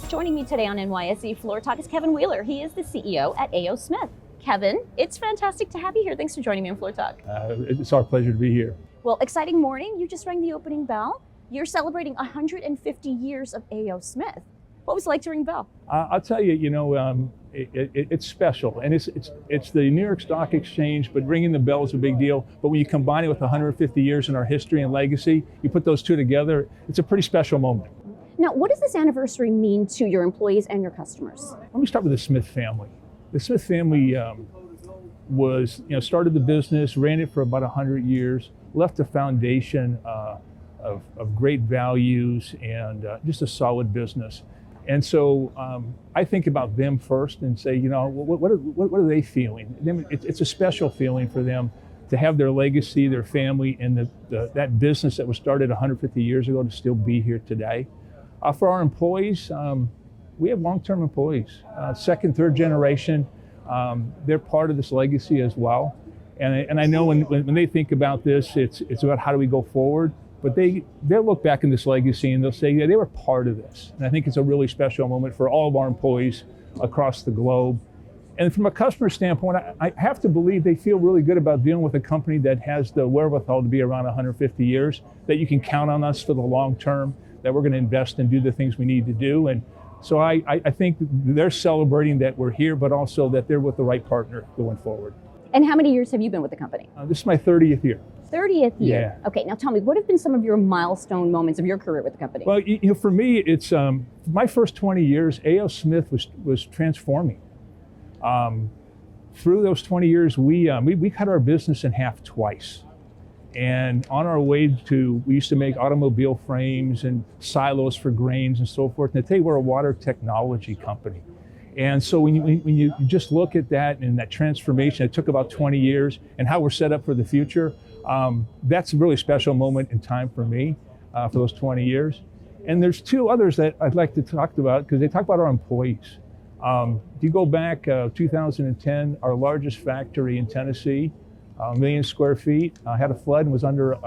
Joining me today on NYSE Floor Talk is Kevin Wheeler. He is the CEO at A.O. Smith. Kevin, it's fantastic to have you here. Thanks for joining me on Floor Talk. It's our pleasure to be here. Well, exciting morning. You just rang the opening bell. You're celebrating 150 years of A.O. Smith. What was it like to ring the bell? I'll tell you, it's special, and it's the New York Stock Exchange, but ringing the bell is a big deal. But when you combine it with 150 years in our history and legacy, you put those two together, it's a pretty special moment. Now, what does this anniversary mean to your employees and your customers? Let me start with the Smith family. The Smith family started the business, ran it for about 100 years, left a foundation of great values and just a solid business. And so I think about them first and say, what are they feeling? It's a special feeling for them to have their legacy, their family, and that business that was started 150 years ago to still be here today. For our employees, we have long-term employees, second, third generation. They're part of this legacy as well. And I know when they think about this, it's about how do we go forward. But they'll look back in this legacy and they'll say, yeah, they were part of this. And I think it's a really special moment for all of our employees across the globe. And from a customer standpoint, I have to believe they feel really good about dealing with a company that has the wherewithal to be around 150 years, that you can count on us for the long term, that we're going to invest and do the things we need to do. And so I think they're celebrating that we're here, but also that they're with the right partner going forward. And how many years have you been with the company? This is my 30th year. 30th year. Yeah. Okay, now tell me, what have been some of your milestone moments of your career with the company? Well, for me, it's my first 20 years, A.O. Smith was transforming. Through those 20 years, we cut our business in half twice. And on our way we used to make automobile frames and silos for grains and so forth. And today we're a water technology company. And so when you just look at that and that transformation, it took about 20 years, and how we're set up for the future, that's a really special moment in time for me for those 20 years. And there's two others that I'd like to talk about because they talk about our employees. If you go back 2010, our largest factory in Tennessee, 1 million square feet, had a flood and was under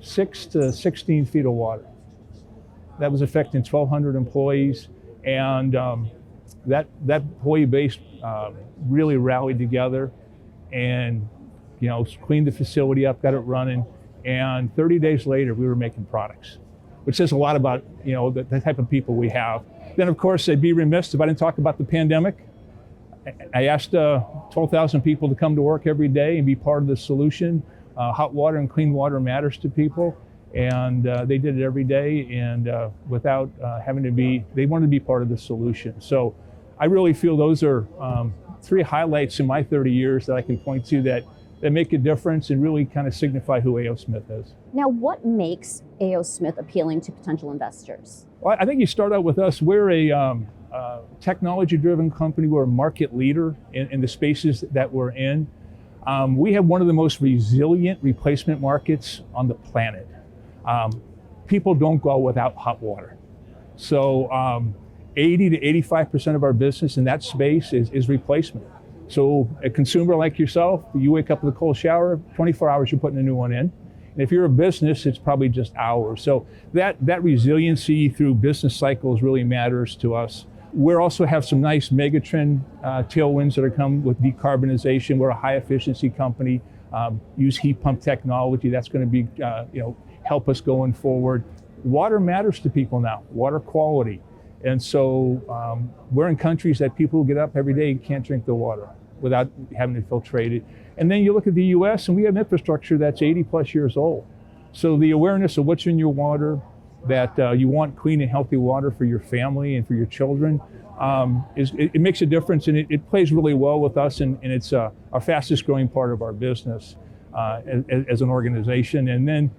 6 to 16 feet of water. That was affecting 1,200 employees, and that employee base really rallied together and cleaned the facility up, got it running, and 30 days later we were making products, which says a lot about the type of people we have. Then of course I'd be remiss if I didn't talk about the pandemic. I asked 12,000 people to come to work every day and be part of the solution. Hot water and clean water matters to people, and they did it every day, and without having to be, they wanted to be part of the solution. So I really feel those are three highlights in my 30 years that I can point to that make a difference and really kind of signify who A.O. Smith is. Now, what makes A.O. Smith appealing to potential investors? Well, I think you start out with us. We're a technology-driven company. We're a market leader in the spaces that we're in. We have one of the most resilient replacement markets on the planet. People don't go without hot water. So 80 to 85% of our business in that space is replacement. So a consumer like yourself, you wake up with a cold shower, 24 hours you're putting a new one in. And if you're a business, it's probably just hours. So that resiliency through business cycles really matters to us. We also have some nice megatrend tailwinds that are coming with decarbonization. We're a high efficiency company, use heat pump technology. That's going to be, help us going forward. Water matters to people now, water quality. And so we're in countries that people get up every day and can't drink the water without having it filtrated. And then you look at the US and we have infrastructure that's 80 plus years old. So the awareness of what's in your water, that you want clean and healthy water for your family and for your children, it makes a difference, and it plays really well with us, and it's our fastest growing part of our business as an organization. And then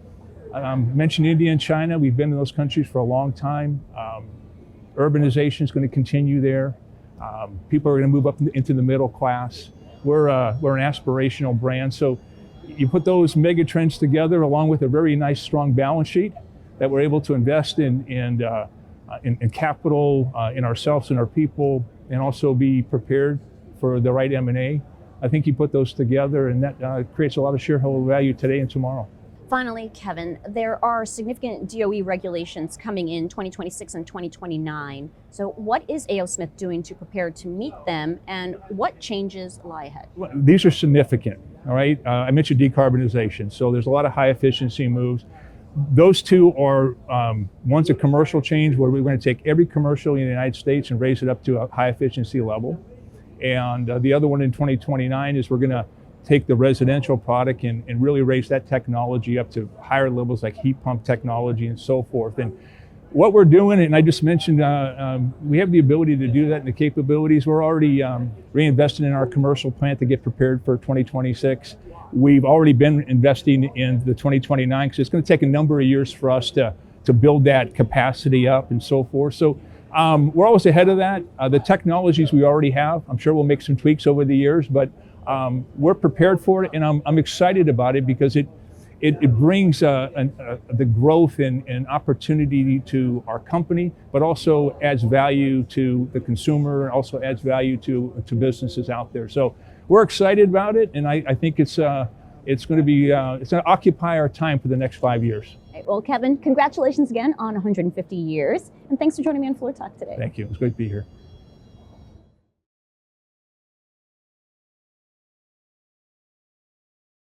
mentioned India and China. We've been in those countries for a long time. Urbanization is going to continue there. People are going to move up into the middle class. We're an aspirational brand. So you put those mega trends together along with a very nice, strong balance sheet that we're able to invest in capital, in ourselves and our people, and also be prepared for the right M&A. I think you put those together, and that creates a lot of shareholder value today and tomorrow. Finally, Kevin, there are significant DOE regulations coming in 2026 and 2029. So what is A.O. Smith doing to prepare to meet them, and what changes lie ahead? Well, these are significant, all right? I mentioned decarbonization, so there's a lot of high efficiency moves. Those two are, one's a commercial change where we're going to take every commercial in the United States and raise it up to a high efficiency level. And the other one in 2029 is we're going to take the residential product and really raise that technology up to higher levels like heat pump technology and so forth. And what we're doing, and I just mentioned, we have the ability to do that and the capabilities. We're already reinvesting in our commercial plant to get prepared for 2026. We've already been investing in the 2029 because it's going to take a number of years for us to build that capacity up and so forth. So we're always ahead of that. The technologies we already have, I'm sure we'll make some tweaks over the years, but we're prepared for it, and I'm excited about it because it brings the growth and opportunity to our company, but also adds value to the consumer, and also adds value to businesses out there. So we're excited about it, and I think it's going to occupy our time for the next 5 years. Right, well, Kevin, congratulations again on 150 years, and thanks for joining me on Floor Talk today. Thank you. It's great to be here.